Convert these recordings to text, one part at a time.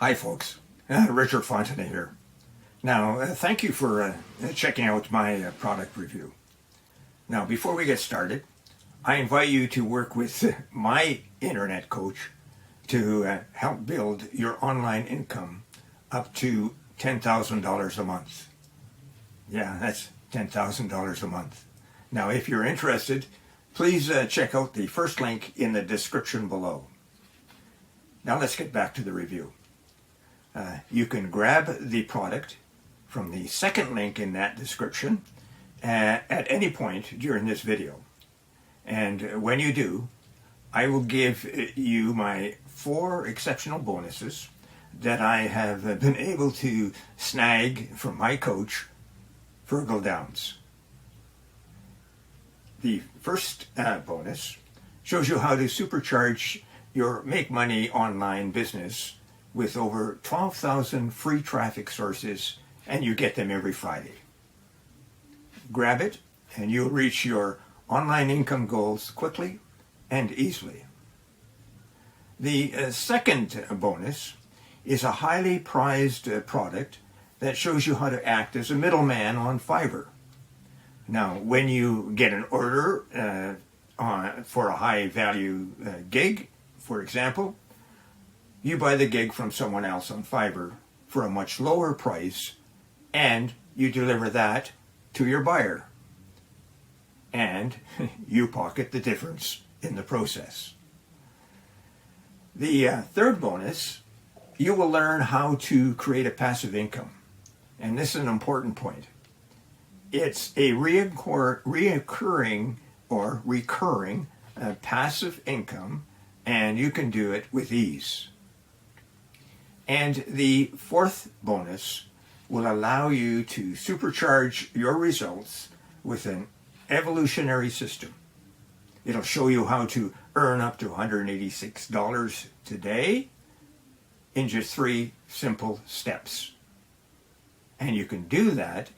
Hi folks, Richard Fontenay here. Now, thank you for checking out my product review. Now, before we get started, I invite you to work with my internet coach to help build your online income up to $10,000 a month. Yeah, that's $10,000 a month. Now, if you're interested, please check out the first link in the description below. Now, let's get back to the review. You can grab the product from the second link in that description at any point during this video. And when you do, I will give you my 4 exceptional bonuses that I have been able to snag from my coach, Virgil Downs. The first bonus shows you how to supercharge your Make Money Online business with over 12,000 free traffic sources, and you get them every Friday. Grab it and you'll reach your online income goals quickly and easily. The second bonus is a highly prized product that shows you how to act as a middleman on Fiverr. Now, when you get an order for a high value gig, for example, you buy the gig from someone else on Fiverr for a much lower price, and you deliver that to your buyer. And you pocket the difference in the process. The third bonus, you will learn how to create a passive income. And this is an important point. It's a reoccurring or recurring passive income, and you can do it with ease. And the fourth bonus will allow you to supercharge your results with an evolutionary system. It'll show you how to earn up to $186 today in just 3 simple steps. And you can do that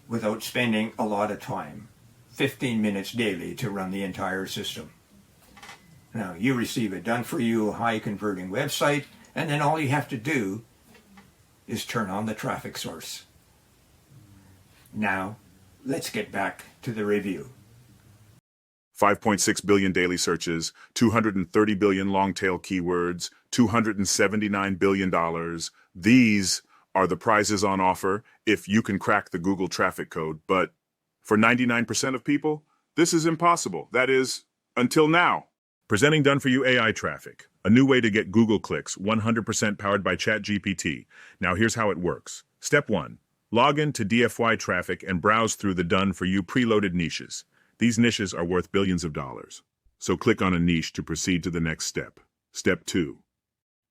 without spending a lot of time, 15 minutes daily to run the entire system. Now, you receive a done-for-you, high-converting website, and then all you have to do is turn on the traffic source. Now, let's get back to the review. 5.6 billion daily searches, 230 billion long-tail keywords, $279 billion. These are the prizes on offer if you can crack the Google traffic code. But for 99% of people, this is impossible. That is, until now. Presenting Done-For-You AI Traffic, a new way to get Google clicks, 100% powered by ChatGPT. Now here's how it works. Step 1. Log in to DFY Traffic and browse through the Done-For-You preloaded niches. These niches are worth billions of dollars. So click on a niche to proceed to the next step. Step 2.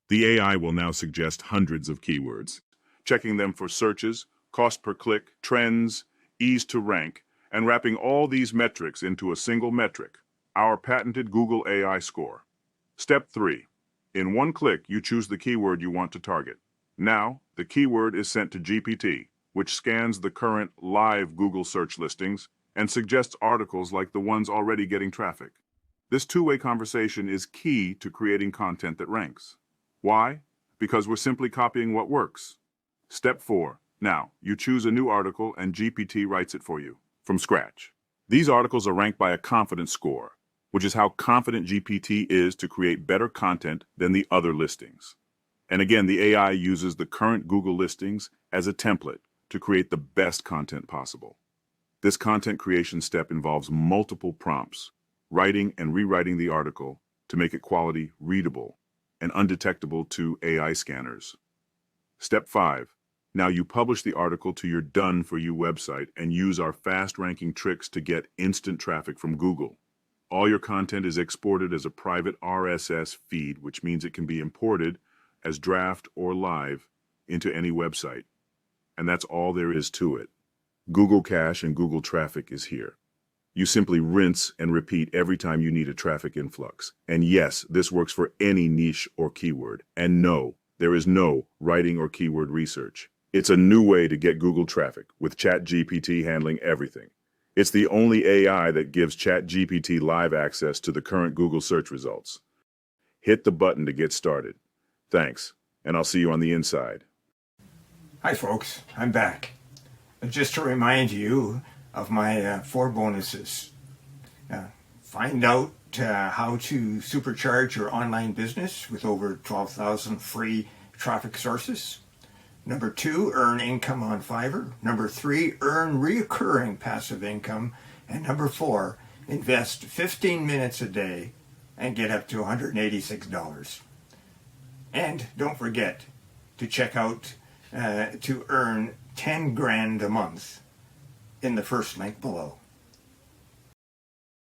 The AI will now suggest hundreds of keywords, checking them for searches, cost per click, trends, ease to rank, and wrapping all these metrics into a single metric, our patented Google AI score. Step 3. In one click, you choose the keyword you want to target. Now, the keyword is sent to GPT, which scans the current live Google search listings and suggests articles like the ones already getting traffic. This two-way conversation is key to creating content that ranks. Why? Because we're simply copying what works. Step 4. Now, you choose a new article and GPT writes it for you, from scratch. These articles are ranked by a confidence score, which is how confident GPT is to create better content than the other listings. And again, the AI uses the current Google listings as a template to create the best content possible. This content creation step involves multiple prompts, writing and rewriting the article to make it quality readable and undetectable to AI scanners. Step 5. Now you publish the article to your Done-For-You website and use our fast-ranking tricks to get instant traffic from Google. All your content is exported as a private RSS feed, which means it can be imported as draft or live into any website. And that's all there is to it. Google Cache and Google Traffic is here. You simply rinse and repeat every time you need a traffic influx. And yes, this works for any niche or keyword. And no, there is no writing or keyword research. It's a new way to get Google traffic, with ChatGPT handling everything. It's the only AI that gives ChatGPT live access to the current Google search results. Hit the button to get started. Thanks. and I'll see you on the inside. Hi folks, I'm back. Just to remind you of my 4 bonuses. Find out how to supercharge your online business with over 12,000 free traffic sources. Number 2, earn income on Fiverr. Number 3, earn reoccurring passive income. And number 4, invest 15 minutes a day and get up to $186. And don't forget to check out to earn 10 grand a month in the first link below.